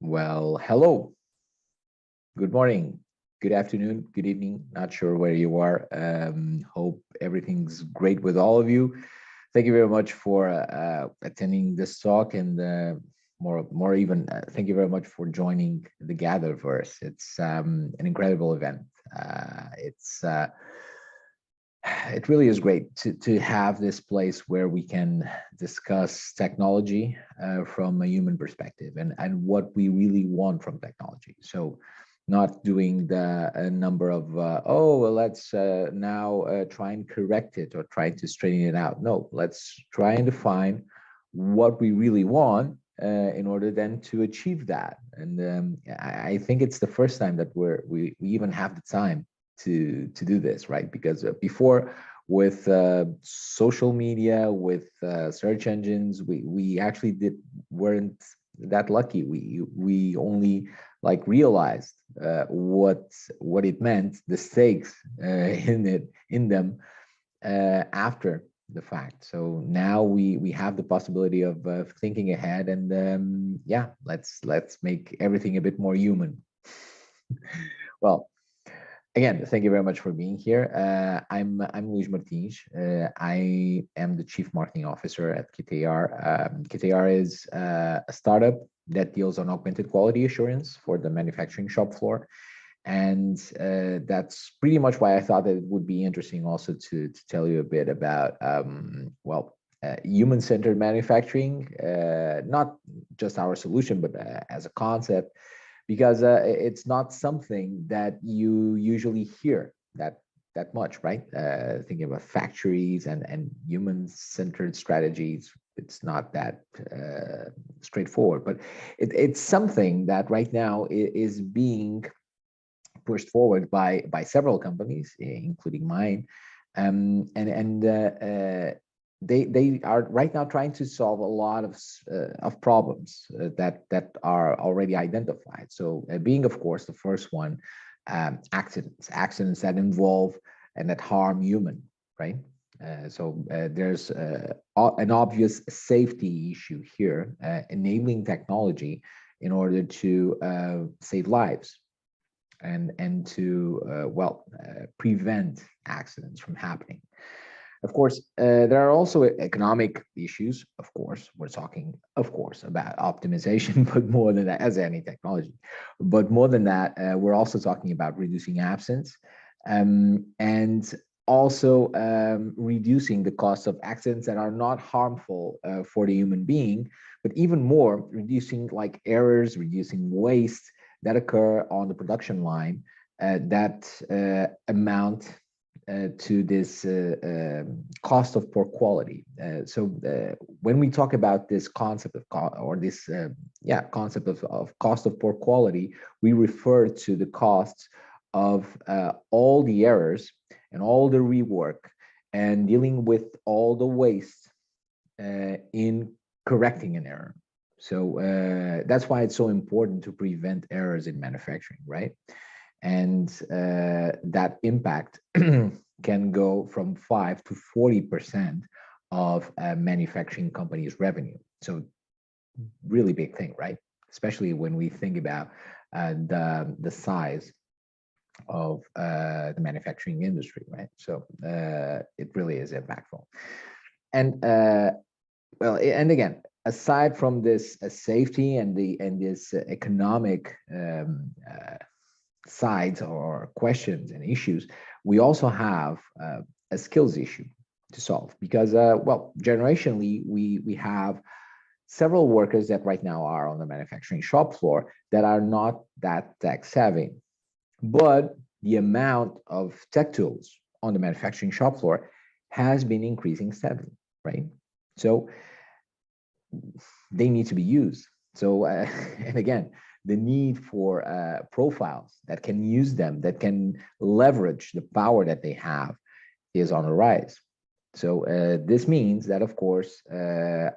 Well, hello, good morning, good afternoon, good evening. Not sure where you are. Hope everything's great with all of you. Thank you very much for attending this talk and more even, thank you very much for joining the Gatherverse. It's an incredible event. It's it really is great to have this place where we can discuss technology from a human perspective and what we really want from technology. So not doing the a number of, oh, well, let's now try and correct it or try to straighten it out. No, let's try and define what we really want in order then to achieve that. And I think it's the first time that we even have the time to do this, right? Because before, with social media, with search engines, we actually weren't that lucky. We only like realized what it meant, the stakes in them after the fact. So now we have the possibility of thinking ahead, and yeah, let's make everything a bit more human. Well, again, thank you very much for being here. I'm Luis Martins. I am the Chief Marketing Officer at KTR. KTR is a startup that deals on augmented quality assurance for the manufacturing shop floor. And that's pretty much why I thought that it would be interesting also to tell you a bit about, human-centered manufacturing, not just our solution, but as a concept, because it's not something that you usually hear that much, right? Thinking about factories and human-centered strategies, it's not that straightforward, but it's something that right now is being pushed forward by several companies, including mine, and they are right now trying to solve a lot of problems that are already identified. So being, of course, the first one, accidents that involve and that harm human, right? So there's an obvious safety issue here, enabling technology in order to save lives and to prevent accidents from happening. Of course, there are also economic issues. Of course, we're talking, of course, about optimization, but more than that, as any technology. But more than that, we're also talking about reducing absence, and also reducing the cost of accidents that are not harmful for the human being, but even more, reducing like errors, reducing waste that occur on the production line that amount to this cost of poor quality. So when we talk about this concept of concept of cost of poor quality, we refer to the costs of all the errors and all the rework and dealing with all the waste in correcting an error. So that's why it's so important to prevent errors in manufacturing, right? And that impact can go from 5 to 40% of a manufacturing company's revenue. So really big thing, right? Especially when we think about the size of the manufacturing industry, right? So it really is impactful. And and again, aside from this safety and this economic sides or questions and issues, we also have a skills issue to solve, because generationally we have several workers that right now are on the manufacturing shop floor that are not that tech savvy, but the amount of tech tools on the manufacturing shop floor has been increasing steadily, right? So they need to be used. So and again, the need for profiles that can use them, that can leverage the power that they have, is on the rise. So this means that, of course, the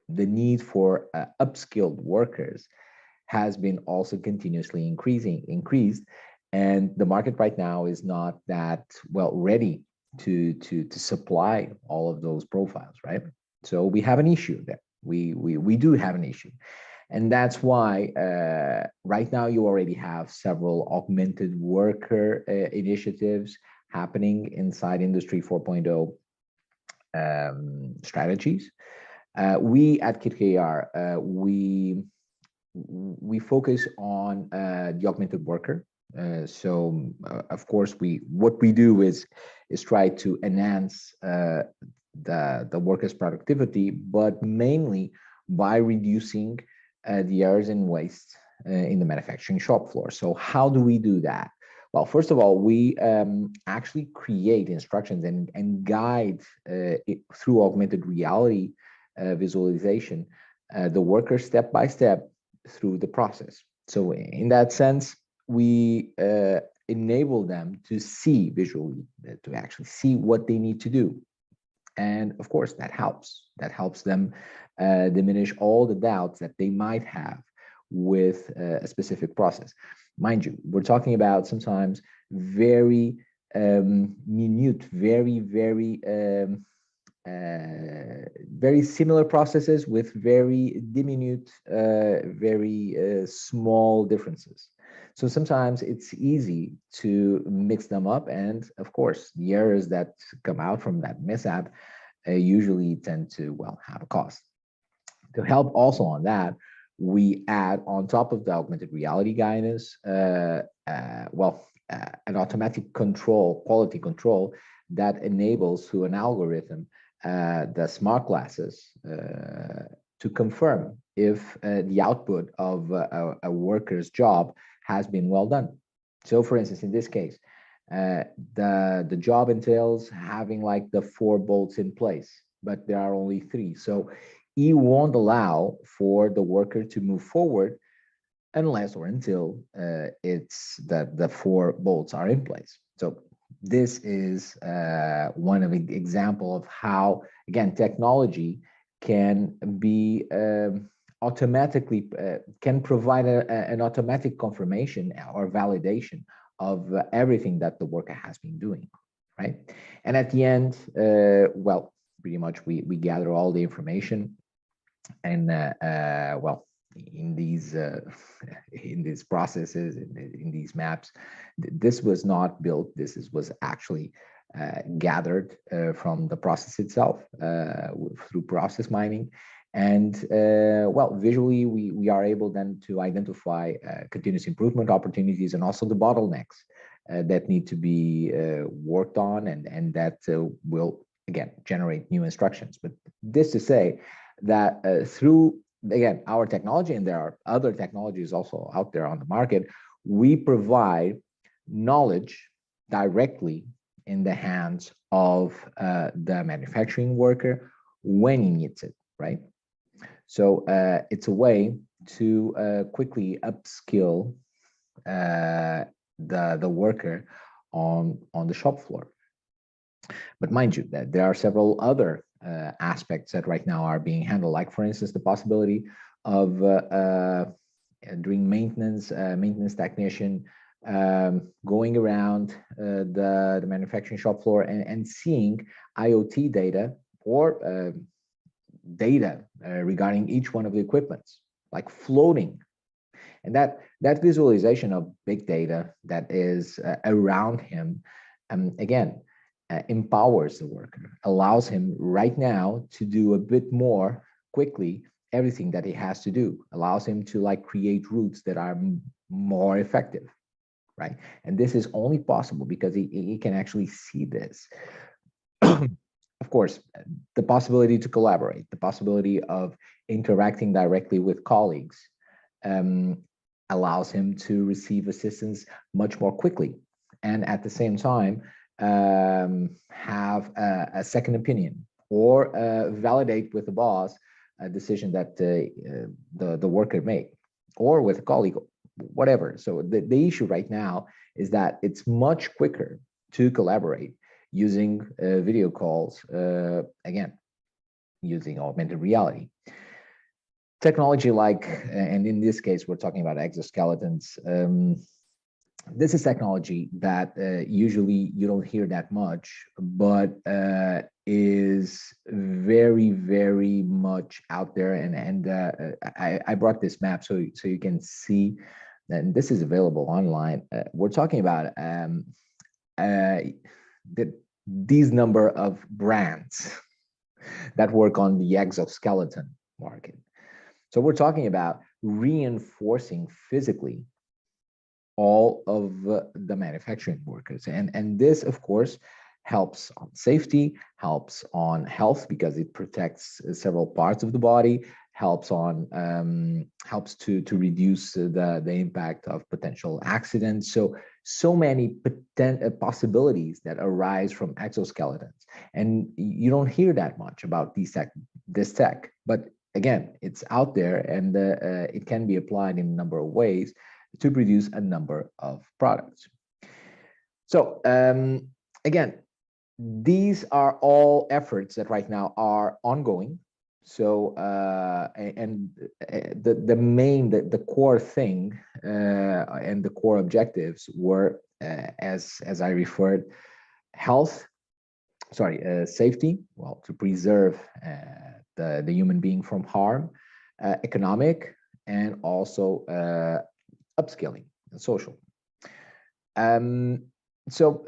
need for upskilled workers has been also continuously increased, and the market right now is not that well ready to supply all of those profiles, right? So we have an issue there. We do have an issue. And that's why right now you already have several augmented worker initiatives happening inside Industry 4.0 strategies. We at KitKR, we focus on the augmented worker. Of course, what we do is try to enhance the worker's productivity, but mainly by reducing the errors and waste in the manufacturing shop floor. So how do we do that? Well, first of all, we actually create instructions and guide through augmented reality visualization the worker step by step through the process. So in that sense, we enable them to see visually, to actually see what they need to do. And of course, that helps them diminish all the doubts that they might have with a specific process. Mind you, we're talking about sometimes very minute, very similar processes with very diminutive, very small differences. So sometimes it's easy to mix them up. And of course, the errors that come out from that mishap usually tend to, well, have a cost. To help also on that, we add on top of the augmented reality guidance, an automatic control, quality control that enables through an algorithm the smart glasses to confirm if the output of a worker's job has been well done. So for instance, in this case, the job entails having like the 4 bolts in place, but there are only 3. So he won't allow for the worker to move forward unless or until it's that the 4 bolts are in place. So this is one of the example of how, again, technology can be automatically can provide an automatic confirmation or validation of everything that the worker has been doing, right? And at the end, well, pretty much we gather all the information, and well, in these processes, in these maps, this was not built. Was actually gathered from the process itself through process mining. And well, visually, we are able then to identify continuous improvement opportunities and also the bottlenecks that need to be worked on, and that will, again, generate new instructions. But this to say that through, again, our technology, and there are other technologies also out there on the market, we provide knowledge directly in the hands of the manufacturing worker when he needs it, right? So it's a way to quickly upskill the worker on the shop floor. But mind you, that there are several other aspects that right now are being handled, like for instance, the possibility of doing maintenance technician going around the manufacturing shop floor and seeing IoT data or data regarding each one of the equipments, like floating. And that visualization of big data that is around him, again, empowers the worker, allows him right now to do a bit more quickly everything that he has to do, allows him to like create routes that are more effective, right? And this is only possible because he can actually see this. Of course, the possibility to collaborate, the possibility of interacting directly with colleagues allows him to receive assistance much more quickly, and at the same time have a second opinion or validate with the boss a decision that the worker made, or with a colleague, whatever. So the issue right now is that it's much quicker to collaborate using video calls, again, using augmented reality. Technology like, and in this case, we're talking about exoskeletons, this is technology that usually you don't hear that much, but is very, very much out there. I brought this map so you can see, and this is available online. We're talking about the, these number of brands that work on the exoskeleton market. So we're talking about reinforcing physically all of the manufacturing workers. And this, of course, helps on safety, helps on health because it protects several parts of the body, helps on helps to reduce the impact of potential accidents. So many possibilities that arise from exoskeletons, and you don't hear that much about this tech, but again, it's out there, and it can be applied in a number of ways to produce a number of products. So again, these are all efforts that right now are ongoing. So the core thing and the core objectives were, as I referred, health, safety, well, to preserve the human being from harm, economic, and also upskilling and social. So,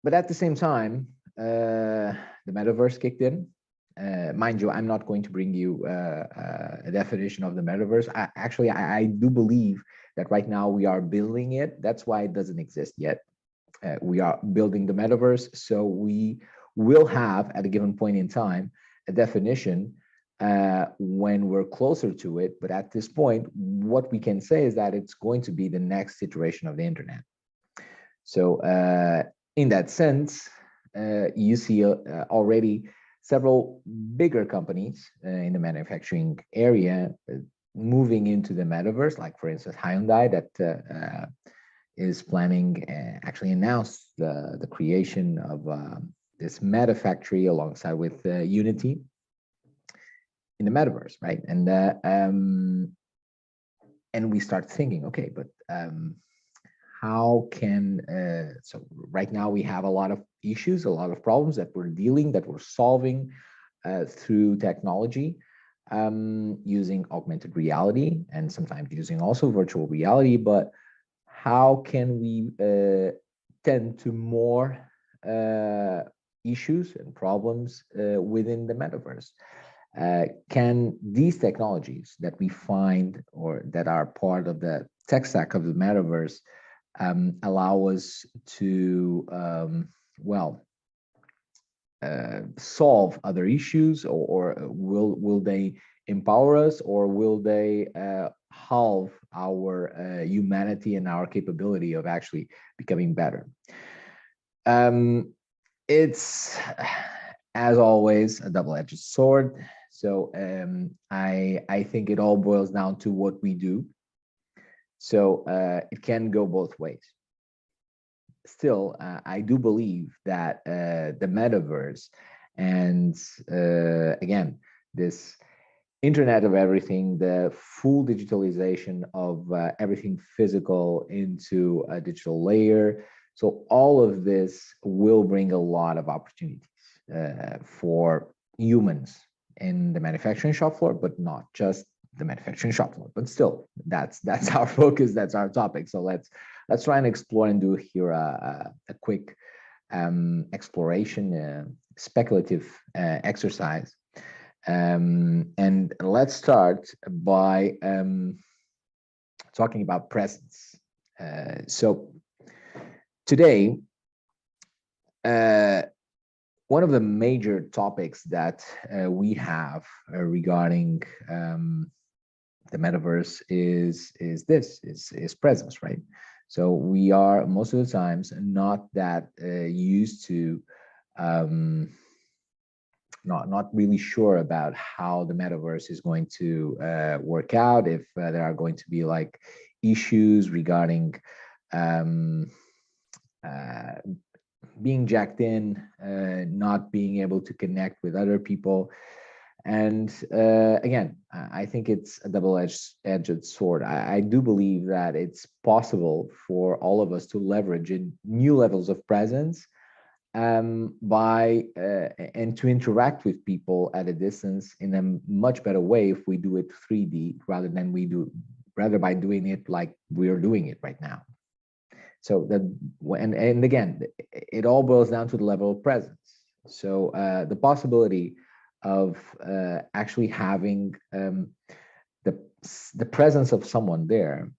but at the same time, the metaverse kicked in. Mind you, I'm not going to bring you a definition of the metaverse. I do believe that right now we are building it. That's why it doesn't exist yet. We are building the metaverse, so we will have at a given point in time a definition when we're closer to it. But at this point, what we can say is that it's going to be the next iteration of the internet. So in that sense, you see already several bigger companies in the manufacturing area moving into the metaverse, like for instance, Hyundai, that is planning, actually announced the creation of this meta factory alongside with Unity in the metaverse, right? And we start thinking, okay, but how can so right now we have a lot of issues, a lot of problems that we're solving through technology, using augmented reality and sometimes using also virtual reality. But how can we tend to more issues and problems within the metaverse? Can these technologies that we find or that are part of the tech stack of the metaverse allow us to, solve other issues, or will they empower us, or will they halve our humanity and our capability of actually becoming better? It's, as always, a double-edged sword. So I think it all boils down to what we do. So it can go both ways. Still, I do believe that the metaverse and again, this Internet of everything, the full digitalization of everything physical into a digital layer. So all of this will bring a lot of opportunities for humans in the manufacturing shop floor, but not just the manufacturing shop floor. But still, that's our focus, that's our topic. So let's try and explore and do here a quick exploration, speculative exercise. And let's start by talking about presence. So today, one of the major topics that we have regarding the metaverse is presence, right? So we are most of the times not that used to, not really sure about how the metaverse is going to work out, if there are going to be like issues regarding being jacked in, not being able to connect with other people. And again, I think it's a double-edged sword. I do believe that it's possible for all of us to leverage in new levels of presence by and to interact with people at a distance in a much better way if we do it 3D rather by doing it like we're doing it right now. So that and again, it all boils down to the level of presence. So the possibility of actually having the the presence of someone there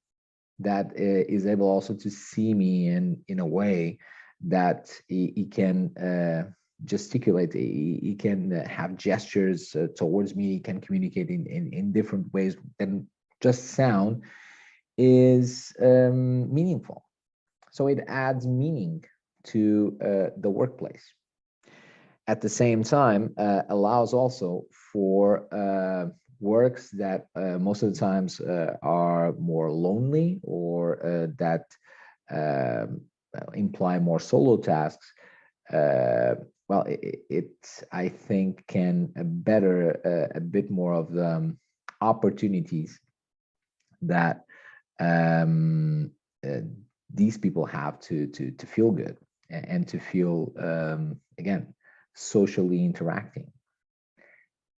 that is able also to see me in a way that he can gesticulate, he can have gestures towards me, he can communicate in different ways than just sound, is meaningful. So it adds meaning to the workplace. At the same time, allows also for works that most of the times are more lonely or that imply more solo tasks. Well, I think can better a bit more of the opportunities that uh, these people have to feel good and to feel again socially interacting.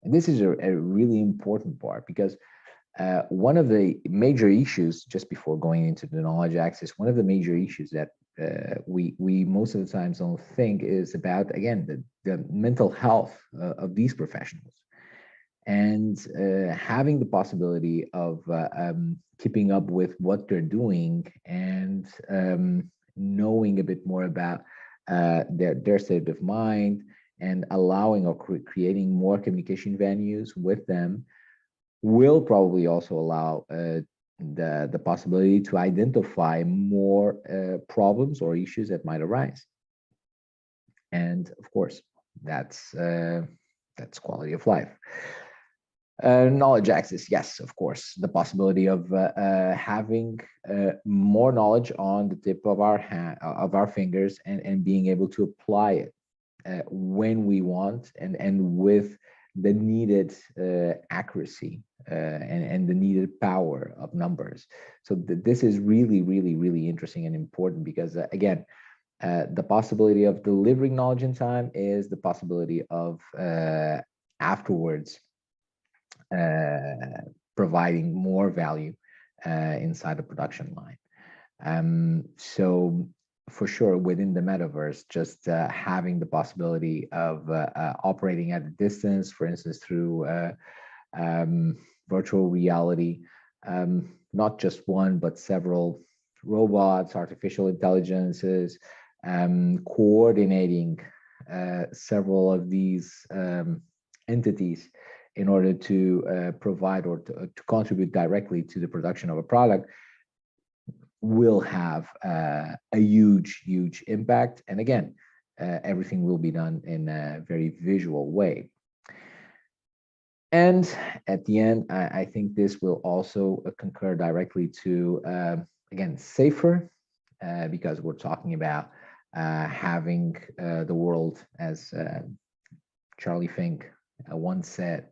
And this is a really important part because one of the major issues, just before going into the knowledge access, one of the major issues that we most of the times don't think is about, again, the mental health of these professionals. And having the possibility of keeping up with what they're doing and knowing a bit more about their state of mind and allowing or creating more communication venues with them will probably also allow the possibility to identify more problems or issues that might arise. And of course, that's quality of life. Knowledge access, yes, of course. The possibility of having more knowledge on the tip of our fingers and being able to apply it when we want and with the needed accuracy and the needed power of numbers. So this is really, really, really interesting and important because again, the possibility of delivering knowledge in time is the possibility of afterwards providing more value inside the production line. So for sure, within the metaverse, just having the possibility of operating at a distance, for instance, through virtual reality, not just one, but several robots, artificial intelligences, coordinating several of these entities in order to provide or to contribute directly to the production of a product will have a huge, huge impact. And again, everything will be done in a very visual way. And at the end, I think this will also concur directly to, again, safer, because we're talking about having the world, as Charlie Fink once said,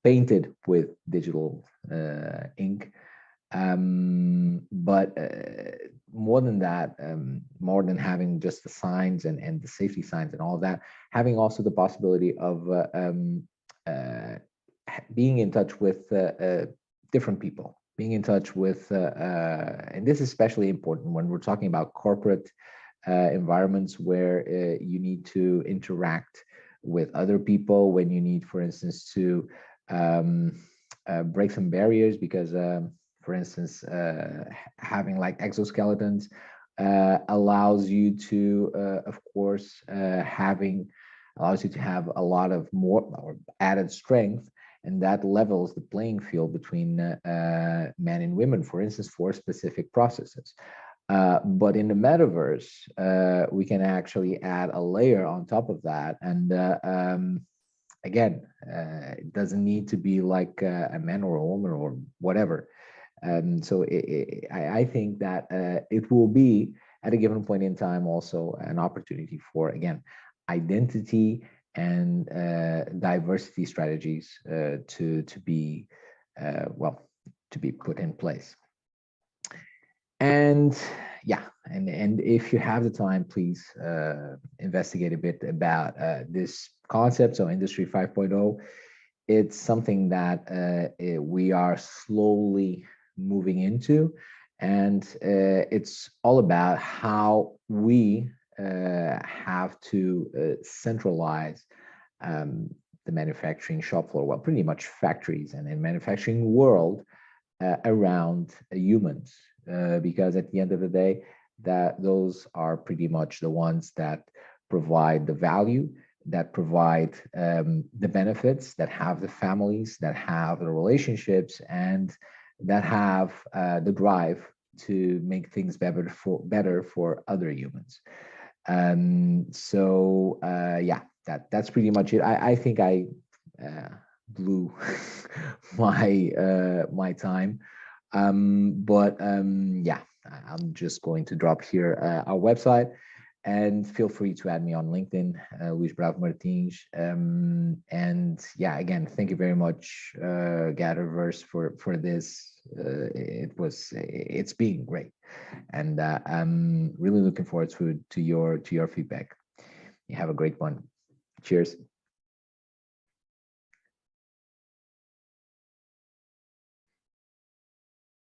painted with digital ink. But more than that, more than having just the signs and the safety signs and all of that, having also the possibility of being in touch with different people, being in touch with, and this is especially important when we're talking about corporate environments where you need to interact with other people, when you need, for instance, to break some barriers because, for instance, having like exoskeletons allows you to, of course, allows you to have a lot of more or added strength, and that levels the playing field between men and women, for instance, for specific processes. But in the metaverse, we can actually add a layer on top of that. And again, it doesn't need to be like a man or a woman or whatever. So I think that it will be at a given point in time also an opportunity for, again, identity and diversity strategies to be well, to be put in place. And yeah, and if you have the time, please investigate a bit about this concept. So Industry 5.0, it's something that we are slowly moving into, and it's all about how we have to centralize um, the manufacturing shop floor, well, pretty much factories and in manufacturing world around humans, because at the end of the day, that those are pretty much the ones that provide the value, that provide the benefits, that have the families, that have the relationships, and that have the drive to make things better for other humans. Yeah, that's pretty much it. I think I blew my time. Yeah, I'm just going to drop here our website, and feel free to add me on LinkedIn, Luis Bravo Martins. And yeah, again, thank you very much, Gatherverse, for this. It's been great, and I'm really looking forward to your feedback. You have a great one. Cheers.